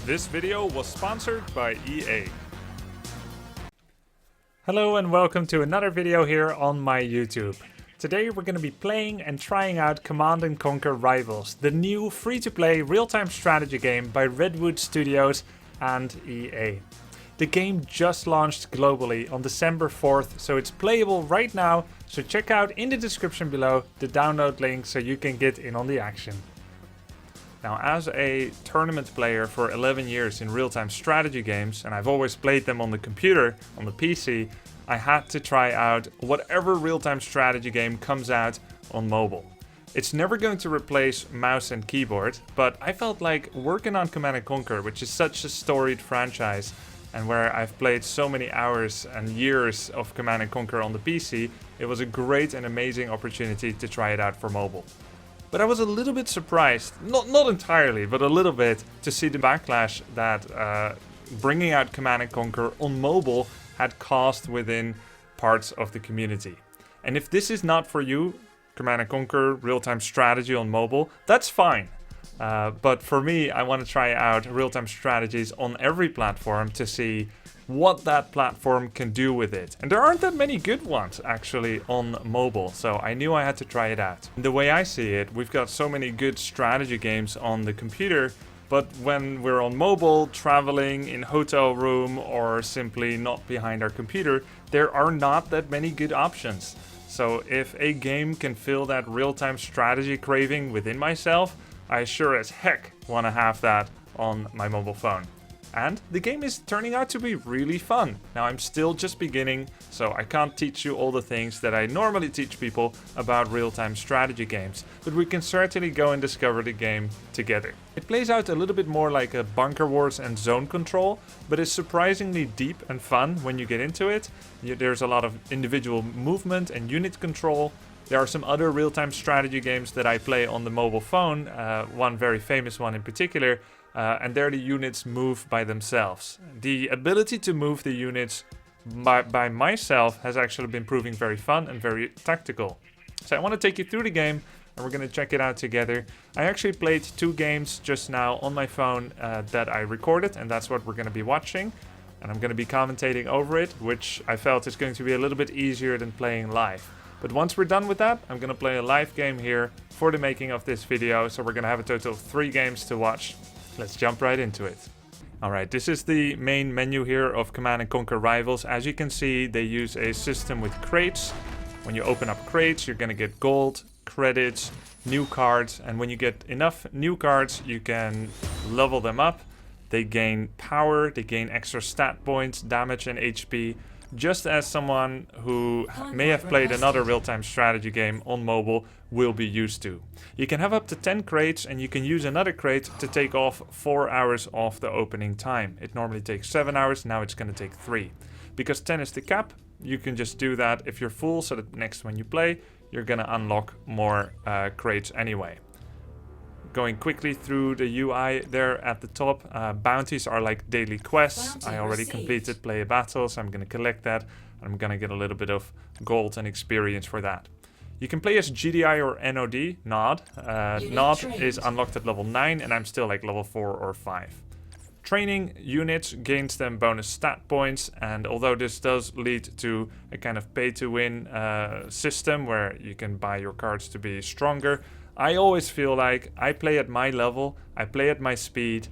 This video was sponsored by EA. Hello and welcome to another video here on my YouTube. Today we're going to be playing and trying out Command & Conquer Rivals, the new free-to-play real-time strategy game by Redwood Studios and EA. The game just launched globally on December 4th, so it's playable right now, so check out in the description below the download link so you can get in on the action. Now, as a tournament player for 11 years in real-time strategy games, and I've always played them on the computer, on the PC, I had to try out whatever real-time strategy game comes out on mobile. It's never going to replace mouse and keyboard, but I felt like working on Command & Conquer, which is such a storied franchise, and where I've played so many hours and years of Command & Conquer on the PC, it was a great and amazing opportunity to try it out for mobile. But I was a little bit surprised, not entirely, but a little bit, to see the backlash that bringing out Command & Conquer on mobile had caused within parts of the community. And if this is not for you, Command & Conquer real-time strategy on mobile, that's fine. But for me, I want to try out real-time strategies on every platform to see what that platform can do with it. And there aren't that many good ones actually on mobile, so I knew I had to try it out. The way I see it, we've got so many good strategy games on the computer, but when we're on mobile, traveling in hotel room or simply not behind our computer, there are not that many good options. So if a game can fill that real-time strategy craving within myself, I sure as heck want to have that on my mobile phone. And the game is turning out to be really fun. Now, I'm still just beginning, so I can't teach you all the things that I normally teach people about real-time strategy games, but we can certainly go and discover the game together. It plays out a little bit more like a Bunker Wars and Zone Control, but is surprisingly deep and fun when you get into it. There's a lot of individual movement and unit control. There are some other real-time strategy games that I play on the mobile phone, one very famous one in particular, and there the units move by themselves. The ability to move the units by myself has actually been proving very fun and very tactical. So I want to take you through the game and we're going to check it out together. I actually played 2 games just now on my phone that I recorded, and that's what we're going to be watching. And I'm going to be commentating over it, which I felt is going to be a little bit easier than playing live. But once we're done with that, I'm going to play a live game here for the making of this video. So we're going to have a total of 3 games to watch. Let's jump right into it. Alright, this is the main menu here of Command & Conquer Rivals. As you can see, they use a system with crates. When you open up crates, you're going to get gold, credits, new cards. And when you get enough new cards, you can level them up. They gain power, they gain extra stat points, damage and HP. Just as someone who may have played another real-time strategy game on mobile will be used to. You can have up to 10 crates, and you can use another crate to take off 4 hours off the opening time. It normally takes 7 hours, now it's going to take 3. Because 10 is the cap, you can just do that if you're full, so that next when you play, you're going to unlock more crates anyway. Going quickly through the UI there at the top, bounties are like daily quests. I already completed Play a Battle, so I'm going to collect that. I'm going to get a little bit of gold and experience for that. You can play as GDI or NOD, Nod. Nod is unlocked at level 9 and I'm still like level 4 or 5. Training units gains them bonus stat points, and although this does lead to a kind of pay-to-win system where you can buy your cards to be stronger, I always feel like I play at my level, I play at my speed.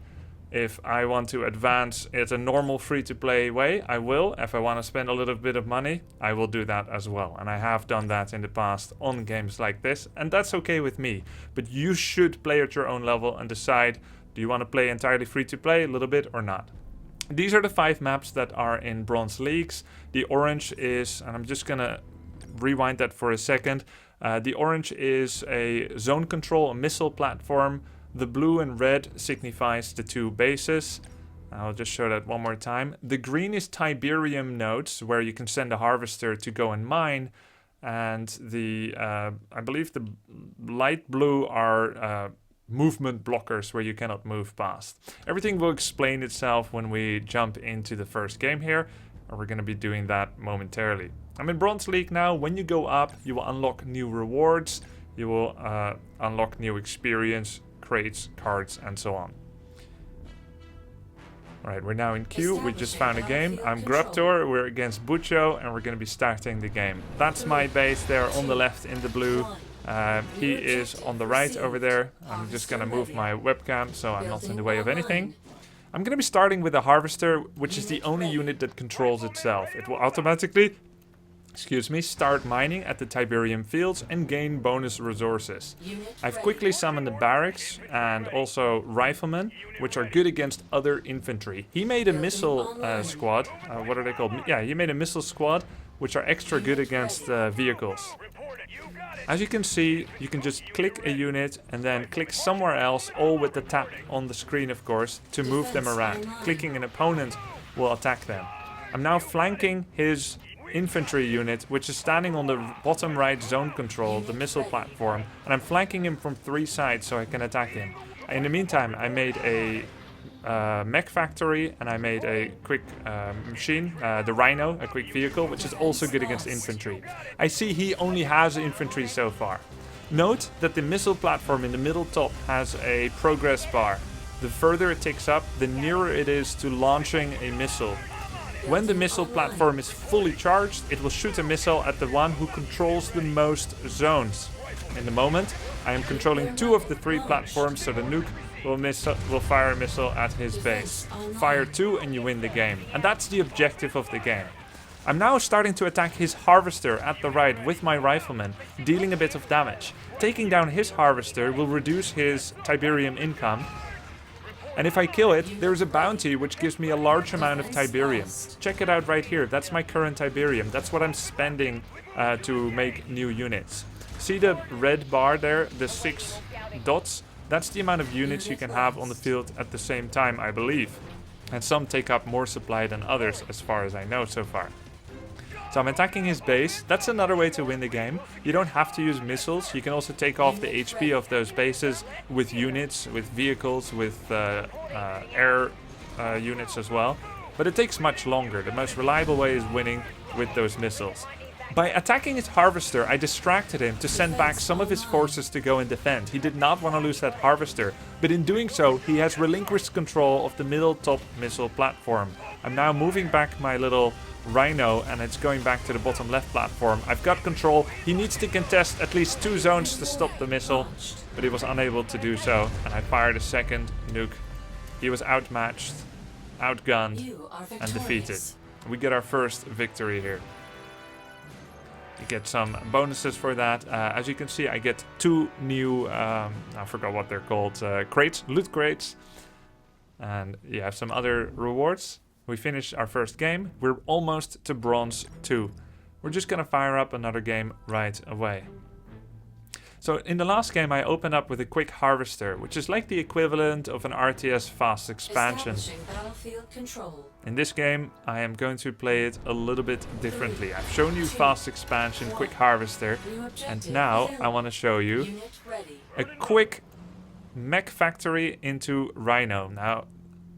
If I want to advance at a normal free-to-play way, I will. If I want to spend a little bit of money, I will do that as well. And I have done that in the past on games like this, and that's okay with me. But you should play at your own level and decide, do you want to play entirely free-to-play a little bit or not? These are the 5 maps that are in Bronze Leagues. The orange is, and I'm just going to rewind that for a second. The orange is a zone control, a missile platform. The blue and red signifies the 2 bases. I'll just show that one more time. The green is Tiberium nodes, where you can send a harvester to go and mine. And the, I believe the light blue are movement blockers where you cannot move past. Everything will explain itself when we jump into the first game here. And we're going to be doing that momentarily. I'm in Bronze League now. When you go up, you will unlock new rewards. You will unlock new experience, crates, cards, and so on. Alright, we're now in queue. We just found a game. I'm Grubtor, we're against Bucho, and we're going to be starting the game. That's my base there on the left in the blue. He is on the right over there. I'm just going to move my webcam so I'm not in the way of anything. I'm going to be starting with a harvester, which is the only unit that controls itself. It will automatically, start mining at the Tiberium fields and gain bonus resources. I've quickly summoned the barracks and also riflemen, which are good against other infantry. He made a missile squad. What are they called? Yeah, he made a missile squad, which are extra good against vehicles. As you can see, you can just click a unit and then click somewhere else, all with the tap on the screen, of course, to move them around. Clicking an opponent will attack them. I'm now flanking his infantry unit, which is standing on the bottom right zone control, the missile platform, and I'm flanking him from 3 sides so I can attack him. In the meantime, I made a mech factory and I made a quick machine, the Rhino, a quick vehicle, which is also good against infantry. I see he only has infantry so far. Note that the missile platform in the middle top has a progress bar. The further it ticks up, the nearer it is to launching a missile. When the missile platform is fully charged, it will shoot a missile at the one who controls the most zones. In the moment, I am controlling 2 of the 3 platforms, so the nuke will fire a missile at his base. Fire 2 and you win the game. And that's the objective of the game. I'm now starting to attack his harvester at the right with my rifleman, dealing a bit of damage. Taking down his harvester will reduce his Tiberium income. And if I kill it, there's a bounty which gives me a large amount of Tiberium. Check it out right here. That's my current Tiberium. That's what I'm spending to make new units. See the red bar there, the 6 dots? That's the amount of units you can have on the field at the same time, I believe. And some take up more supply than others, as far as I know so far. So I'm attacking his base. That's another way to win the game. You don't have to use missiles. You can also take off the HP of those bases with units, with vehicles, with air units as well. But it takes much longer. The most reliable way is winning with those missiles. By attacking his harvester, I distracted him to send back some of his forces to go and defend. He did not want to lose that harvester, but in doing so, he has relinquished control of the middle top missile platform. I'm now moving back my little Rhino and it's going back to the bottom left platform. I've got control. He needs to contest at least 2 zones to stop the missile, but he was unable to do so, and I fired a second nuke. He was outmatched, outgunned, and defeated. We get our first victory here. You get some bonuses for that. As you can see, I get 2 new, I forgot what they're called, crates, loot crates. And you have some other rewards. We finished our first game. We're almost to bronze 2. We're just gonna fire up another game right away. So in the last game I opened up with a quick harvester, which is like the equivalent of an RTS fast expansion. In this game I am going to play it a little bit differently. I've shown you fast expansion, quick harvester, and now I want to show you a quick mech factory into Rhino. Now,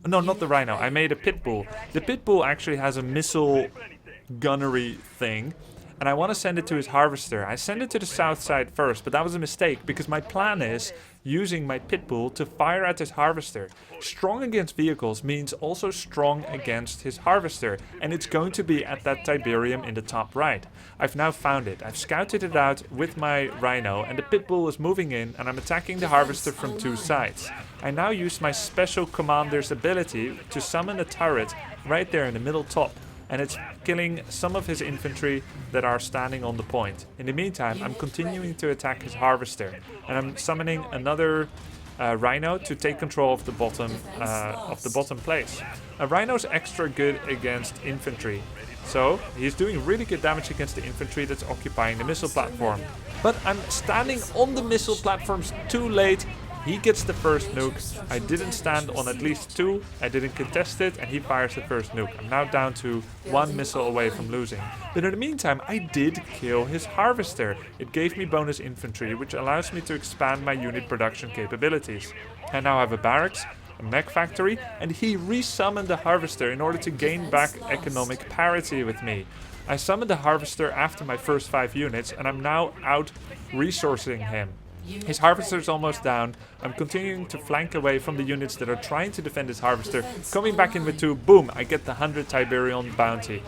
no, not the Rhino, I made a Pitbull. The Pitbull actually has a missile gunnery thing. And I want to send it to his harvester. I send it to the south side first, but that was a mistake because my plan is using my Pitbull to fire at his harvester. Strong against vehicles means also strong against his harvester, and it's going to be at that Tiberium in the top right. I've now found it. I've scouted it out with my Rhino, and the Pitbull is moving in, and I'm attacking the harvester from 2 sides. I now use my special commander's ability to summon a turret right there in the middle top. And it's killing some of his infantry that are standing on the point. In the meantime, I'm continuing to attack his harvester, and I'm summoning another Rhino to take control of the bottom place. A Rhino's extra good against infantry, so he's doing really good damage against the infantry that's occupying the missile platform. But I'm standing on the missile platforms too late. He gets the first nuke. I didn't stand on at least 2. I didn't contest it, and he fires the first nuke. I'm now down to 1 missile away from losing. But in the meantime, I did kill his harvester. It gave me bonus infantry, which allows me to expand my unit production capabilities. I now have a barracks, a mech factory, and he resummoned the harvester in order to gain back economic parity with me. I summoned the harvester after my first 5 units, and I'm now out resourcing him. His harvester is almost down. I'm continuing to flank away from the units that are trying to defend his harvester. Coming back in with 2, boom, I get the 100 Tiberian bounty.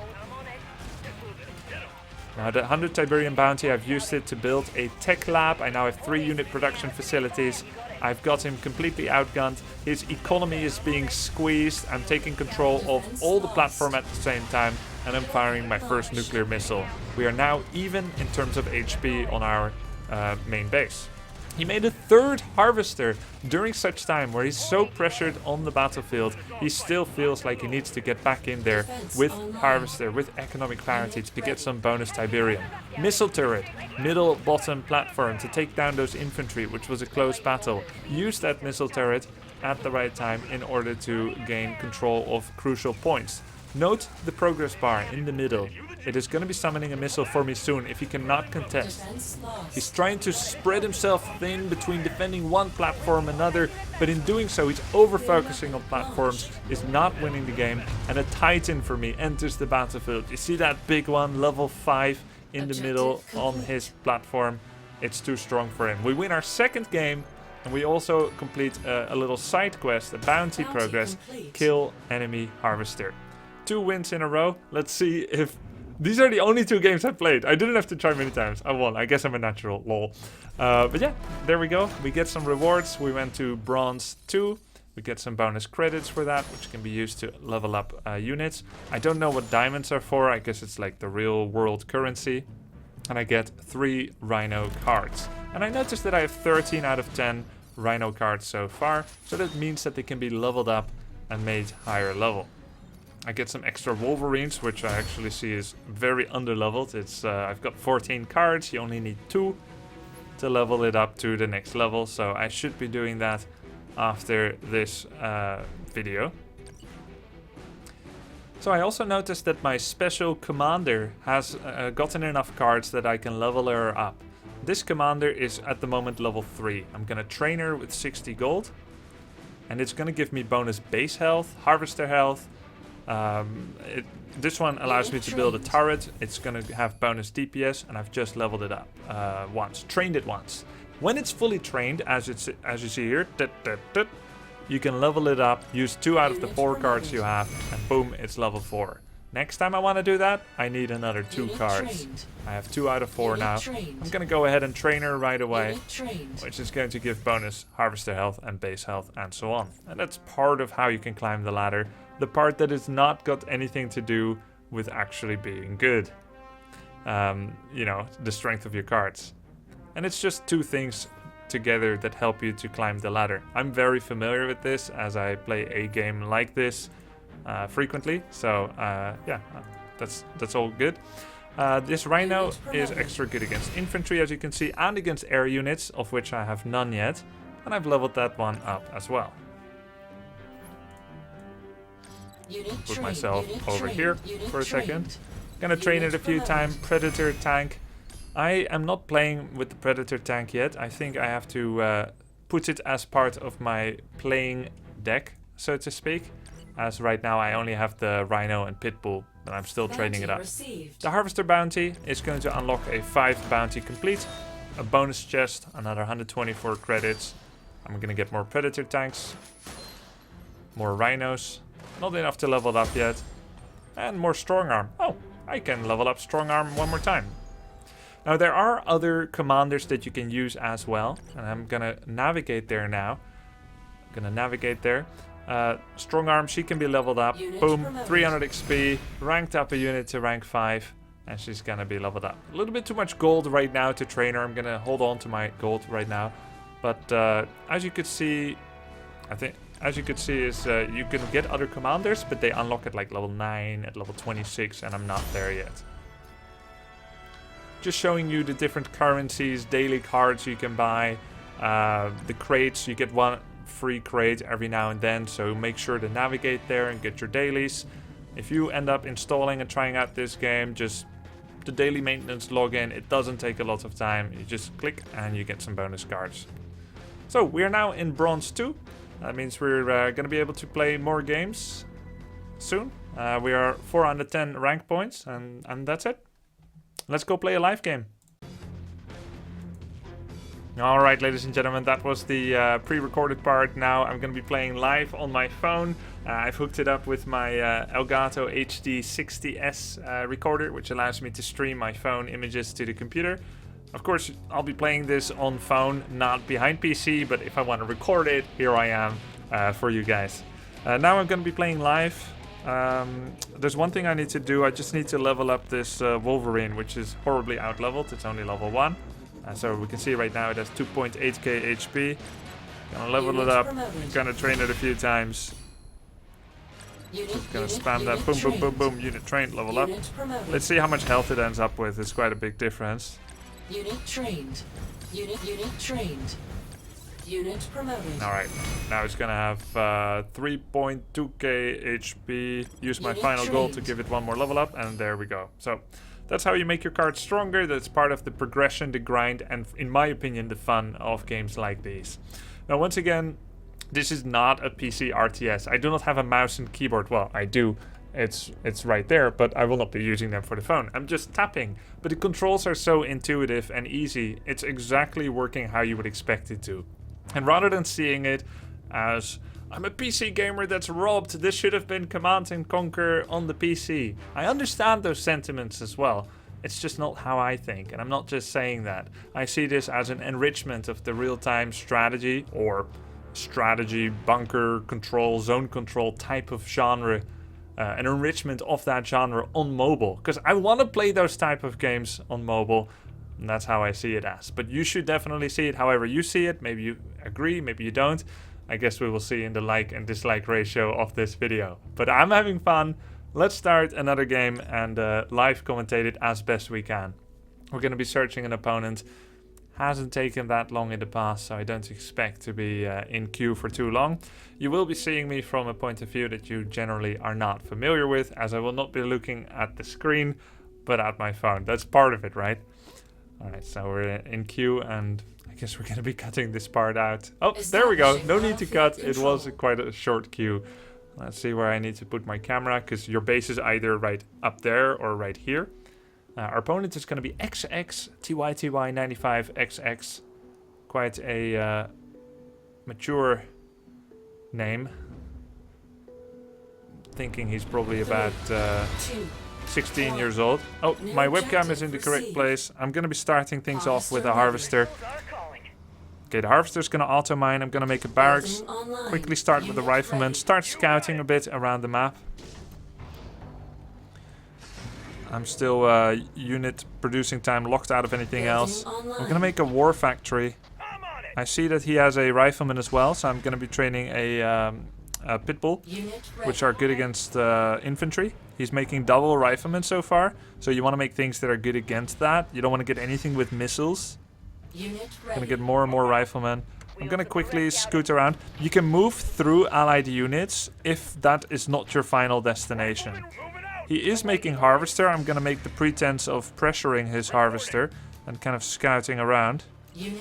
Now the 100 Tiberian bounty, I've used it to build a tech lab. I now have 3 unit production facilities. I've got him completely outgunned. His economy is being squeezed. I'm taking control of all the platform at the same time. And I'm firing my first nuclear missile. We are now even in terms of HP on our main base. He made a 3rd harvester during such time where he's so pressured on the battlefield. He still feels like he needs to get back in there with harvester, with economic parity to get some bonus Tiberium. Missile turret, middle bottom platform to take down those infantry, which was a close battle. Use that missile turret at the right time in order to gain control of crucial points. Note the progress bar in the middle. It is going to be summoning a missile for me soon if he cannot contest. He's trying to spread himself thin between defending one platform and another, but in doing so he's over-focusing on platforms, is not winning the game, and a Titan for me enters the battlefield. You see that big one, level 5 in the middle on his platform. It's too strong for him. We win our 2nd game, and we also complete a little side quest, a bounty progress, kill enemy harvester. 2 wins in a row. Let's see if... These are the only 2 games I played. I didn't have to try many times. I won. I guess I'm a natural. Lol. But yeah, there we go. We get some rewards. We went to bronze 2. We get some bonus credits for that, which can be used to level up units. I don't know what diamonds are for. I guess it's like the real world currency. And I get 3 Rhino cards. And I noticed that I have 13 out of 10 Rhino cards so far. So that means that they can be leveled up and made higher level. I get some extra Wolverines, which I actually see is very underleveled. It's I've got 14 cards, you only need 2 to level it up to the next level. So I should be doing that after this video. So I also noticed that my special commander has gotten enough cards that I can level her up. This commander is at the moment level 3. I'm gonna train her with 60 gold. And it's gonna give me bonus base health, harvester health. This one allows me to build a turret. It's going to have bonus DPS, and I've just leveled it up once, trained it once. When it's fully trained, as you see here, you can level it up, use 2 out of the 4 cards you have, and boom, it's level 4. Next time I want to do that, I need another 2 cards. I have 2 out of 4 now. I'm going to go ahead and train her right away, which is going to give bonus harvester health and base health and so on. And that's part of how you can climb the ladder. The part that has not got anything to do with actually being good. You know, the strength of your cards. And it's just 2 things together that help you to climb the ladder. I'm very familiar with this as I play a game like this frequently. So yeah, that's all good. This Rhino is extra good against infantry, as you can see, and against air units, of which I have none yet. And I've leveled that one up as well. Put myself over here for a second. Gonna train it a few times. Predator tank. I am not playing with the Predator tank yet. I think I have to put it as part of my playing deck, so to speak. As right now I only have the Rhino and Pitbull, but I'm still training it up. The Harvester bounty is going to unlock a 5 bounty complete. A bonus chest, another 124 credits. I'm gonna get more Predator tanks. More Rhinos. Not enough to level it up yet. And more strong arm. Oh, I can level up strong arm 1 more time. Now there are other commanders that you can use as well. And I'm gonna navigate there now. I'm gonna navigate there. Strong arm, she can be leveled up. Boom, 300 XP. Ranked up a unit to rank 5. And she's gonna be leveled up. A little bit too much gold right now to train her. I'm gonna hold on to my gold right now. But as you could see, as you could see is you can get other commanders, but they unlock at like level 9, at level 26, and I'm not there yet. Just showing you the different currencies, daily cards you can buy, the crates. You get 1 free crate every now and then, so make sure to navigate there and get your dailies. If you end up installing and trying out this game, just the daily maintenance login. It doesn't take a lot of time. You just click and you get some bonus cards. So we are now in bronze 2. That means we're going to be able to play more games soon. We are 410 rank points, and that's it. Let's go play a live game. Alright, ladies and gentlemen, that was the pre-recorded part. Now I'm going to be playing live on my phone. I've hooked it up with my Elgato HD 60S recorder, which allows me to stream my phone images to the computer. Of course, I'll be playing this on phone, not behind PC, but if I want to record it, here I am for you guys. Now I'm going to be playing live. There's one thing I need to do. I just need to level up this Wolverine, which is horribly out-leveled. It's only level 1. So we can see right now it has 2.8k HP. Gonna level it up, gonna train it a few times. Just gonna spam that boom, boom, boom, boom, unit trained, level up. Let's see how much health it ends up with. It's quite a big difference. Unit trained. Unit trained. Unit promoted. Alright, now it's gonna have 3.2k HP. Use my final gold to give it one more level up, and there we go. So that's how you make your card stronger. That's part of the progression, the grind, and in my opinion, the fun of games like these. Now, once again, this is not a PC RTS. I do not have a mouse and keyboard. Well, I do. It's right there, but I will not be using them for the phone. I'm just tapping. But the controls are so intuitive and easy. It's exactly working how you would expect it to. And rather than seeing it as, I'm a PC gamer that's robbed, this should have been Command and Conquer on the PC. I understand those sentiments as well. It's just not how I think, and I'm not just saying that. I see this as an enrichment of the real-time strategy, or strategy, bunker control, zone control type of genre. An enrichment of that genre on mobile. Because I want to play those type of games on mobile, and that's how I see it as. But you should definitely see it however you see it. Maybe you agree, maybe you don't. I guess we will see in the like and dislike ratio of this video. But I'm having fun. Let's start another game and live commentate it as best we can. We're going to be searching an opponent. Hasn't taken that long in the past, so I don't expect to be in queue for too long. You will be seeing me from a point of view that you generally are not familiar with, as I will not be looking at the screen, but at my phone. That's part of it, right? Alright, so we're in queue, and I guess we're going to be cutting this part out. Oh, there we go. No need to cut. It was quite a short queue. Let's see where I need to put my camera, because your base is either right up there or right here. Our opponent is going to be XXTYTY95XX. Quite a mature name. Thinking he's probably about 16 years old. Oh, my webcam is in the correct place. I'm going to be starting things off with a harvester. Okay, the harvester's going to auto mine. I'm going to make a barracks. Quickly start with the rifleman. Start scouting a bit around the map. I'm still unit producing time locked out of anything else. I'm going to make a war factory. I see that he has a rifleman as well, so I'm going to be training a pitbull, which are good against infantry. He's making double riflemen so far, so you want to make things that are good against that. You don't want to get anything with missiles. Going to get more and more riflemen. I'm going to quickly scoot around. You can move through allied units if that is not your final destination. He is making harvester. I'm going to make the pretense of pressuring his harvester and kind of scouting around. He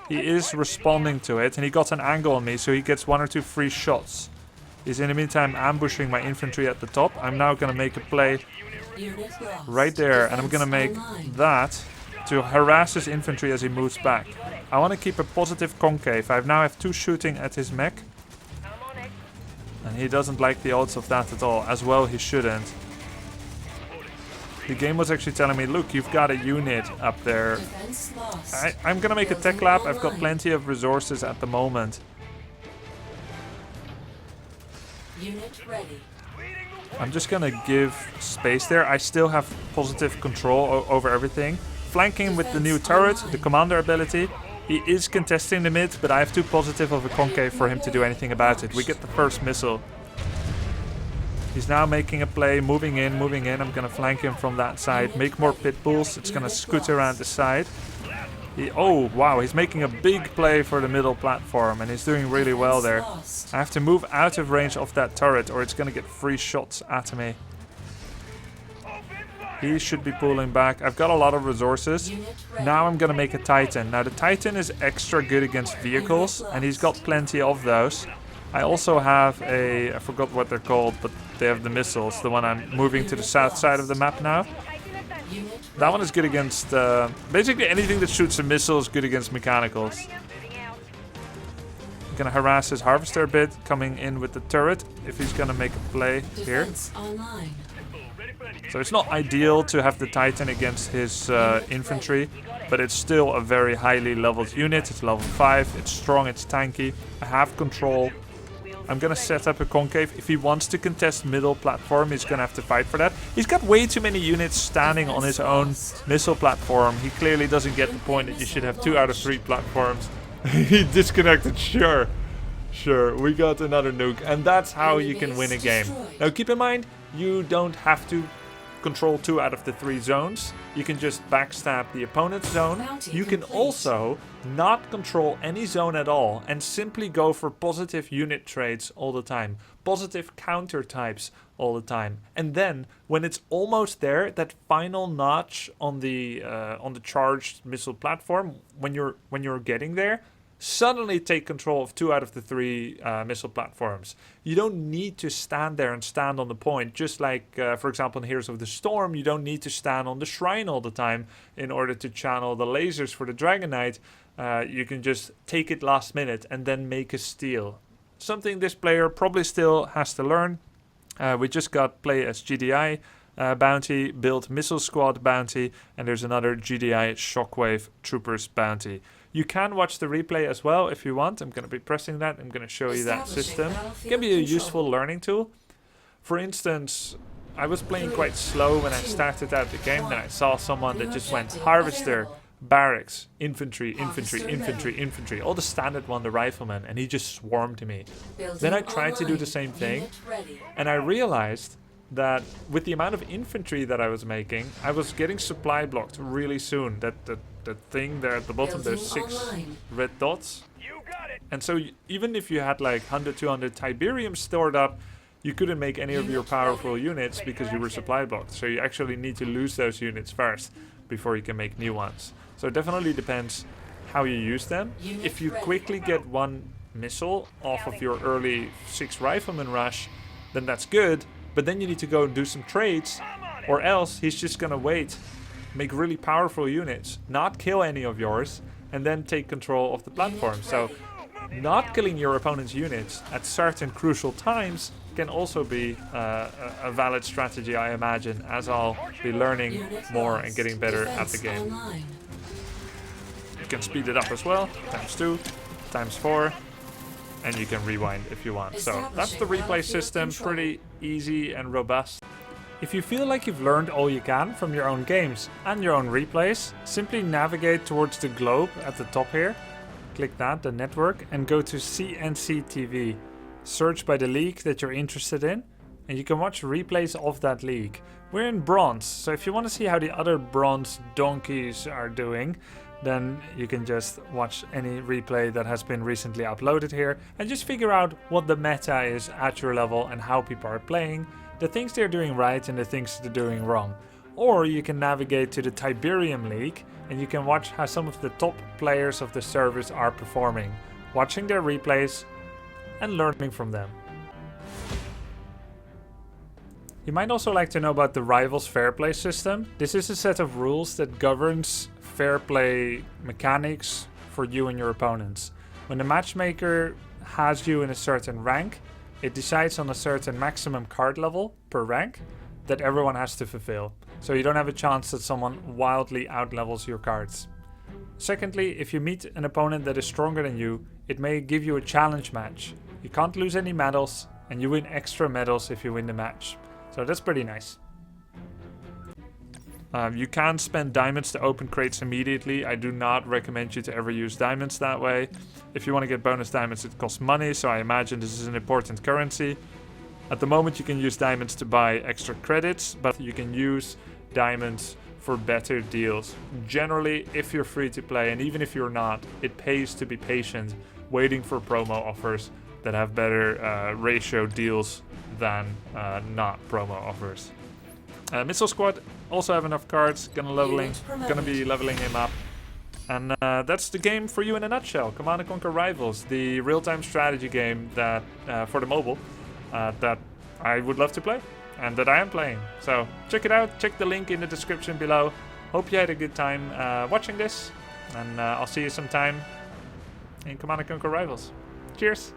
is responding to it, and he got an angle on me, so he gets 1 or 2 free shots. He's in the meantime ambushing my infantry at the top. I'm now going to make a play right there, and I'm going to make that to harass his infantry as he moves back. I want to keep a positive concave. I now have 2 shooting at his mech. And he doesn't like the odds of that at all. As well, he shouldn't. The game was actually telling me, look, you've got a unit up there. I'm going to make a tech lab. I've got plenty of resources at the moment. I'm just going to give space there. I still have positive control over everything. Flanking with the new turret, the commander ability. He is contesting the mid, but I have too positive of a concave for him to do anything about it. We get the first missile. He's now making a play, moving in. I'm going to flank him from that side, make more pit bulls. It's going to scoot around the side. Oh, wow, he's making a big play for the middle platform, and he's doing really well there. I have to move out of range of that turret, or it's going to get free shots at me. He should be pulling back. I've got a lot of resources. Now I'm going to make a Titan. Now the Titan is extra good against vehicles, and he's got plenty of those. I also have I forgot what they're called, but they have the missiles. The one I'm moving to the south side of the map now. Unit That one is good against basically anything that shoots a missile is good against mechanicals. Gonna harass his harvester a bit, coming in with the turret if he's gonna make a play here. defense online. So it's not ideal to have the Titan against his infantry, but it's still a very highly leveled unit. It's level 5, it's strong, it's tanky. I have control. I'm gonna set up a concave. If he wants to contest middle platform, he's gonna have to fight for that. He's got way too many units standing on his own missile platform. He clearly doesn't get the point that you should have 2 out of 3 platforms. He disconnected, sure. Sure, we got another nuke, and that's how you can win a game. Now keep in mind, you don't have to control 2 out of the 3 zones. You can just backstab the opponent's zone. You can also not control any zone at all and simply go for positive unit trades all the time. Positive counter types all the time. And then when it's almost there, that final notch on the charged missile platform, when you're getting there, suddenly take control of 2 out of the 3 missile platforms. You don't need to stand there and stand on the point, just like, for example, in Heroes of the Storm, you don't need to stand on the shrine all the time in order to channel the lasers for the Dragon Knight. You can just take it last minute and then make a steal. Something this player probably still has to learn. We just got play as GDI bounty, build missile squad bounty, and there's another GDI shockwave troopers bounty. You can watch the replay as well if you want. I'm going to be pressing that. I'm going to show you that system. It can be a useful learning tool. For instance, I was playing quite slow when I started out the game. Then I saw someone that just went harvester, barracks, infantry, infantry, infantry, infantry. All the standard one, the rifleman. And he just swarmed me. Then I tried to do the same thing. And I realized that with the amount of infantry that I was making, I was getting supply blocked really soon. That thing there at the bottom, there's 6 red dots. And so even if you had like 100, 200 Tiberium stored up, you couldn't make any of your powerful units because you were supply blocked. So you actually need to lose those units first before you can make new ones. So it definitely depends how you use them. If you quickly get 1 missile off of your early 6 rifleman rush, then that's good. But then you need to go and do some trades, or else he's just gonna wait, make really powerful units, not kill any of yours, and then take control of the platform. So not killing your opponent's units at certain crucial times can also be a valid strategy, I imagine, as I'll be learning more and getting better at the game. You can speed it up as well, ×2, ×4. And you can rewind if you want. So that's the replay system, pretty easy and robust. If you feel like you've learned all you can from your own games and your own replays, simply navigate towards the globe at the top here. Click that, the network, and go to CNC TV. Search by the league that you're interested in, and you can watch replays of that league. We're in bronze, so if you want to see how the other bronze donkeys are doing, then you can just watch any replay that has been recently uploaded here and just figure out what the meta is at your level and how people are playing, the things they're doing right and the things they're doing wrong. Or you can navigate to the Tiberium League and you can watch how some of the top players of the servers are performing, watching their replays and learning from them. You might also like to know about the Rivals Fairplay system. This is a set of rules that governs fair play mechanics for you and your opponents. When the matchmaker has you in a certain rank, it decides on a certain maximum card level per rank that everyone has to fulfill. So you don't have a chance that someone wildly outlevels your cards. Secondly, if you meet an opponent that is stronger than you, it may give you a challenge match. You can't lose any medals, and you win extra medals if you win the match. So that's pretty nice. You can spend diamonds to open crates immediately. I do not recommend you to ever use diamonds that way. If you want to get bonus diamonds, it costs money, so I imagine this is an important currency. At the moment you can use diamonds to buy extra credits, but you can use diamonds for better deals. Generally, if you're free to play, and even if you're not, it pays to be patient, waiting for promo offers that have better ratio deals than not promo offers. Missile Squad also have enough cards, gonna be leveling him up. And that's the game for you in a nutshell. Command & Conquer Rivals, the real-time strategy game that for the mobile that I would love to play. and that I am playing. So check it out, check the link in the description below. Hope you had a good time watching this, and I'll see you sometime in Command & Conquer Rivals. Cheers!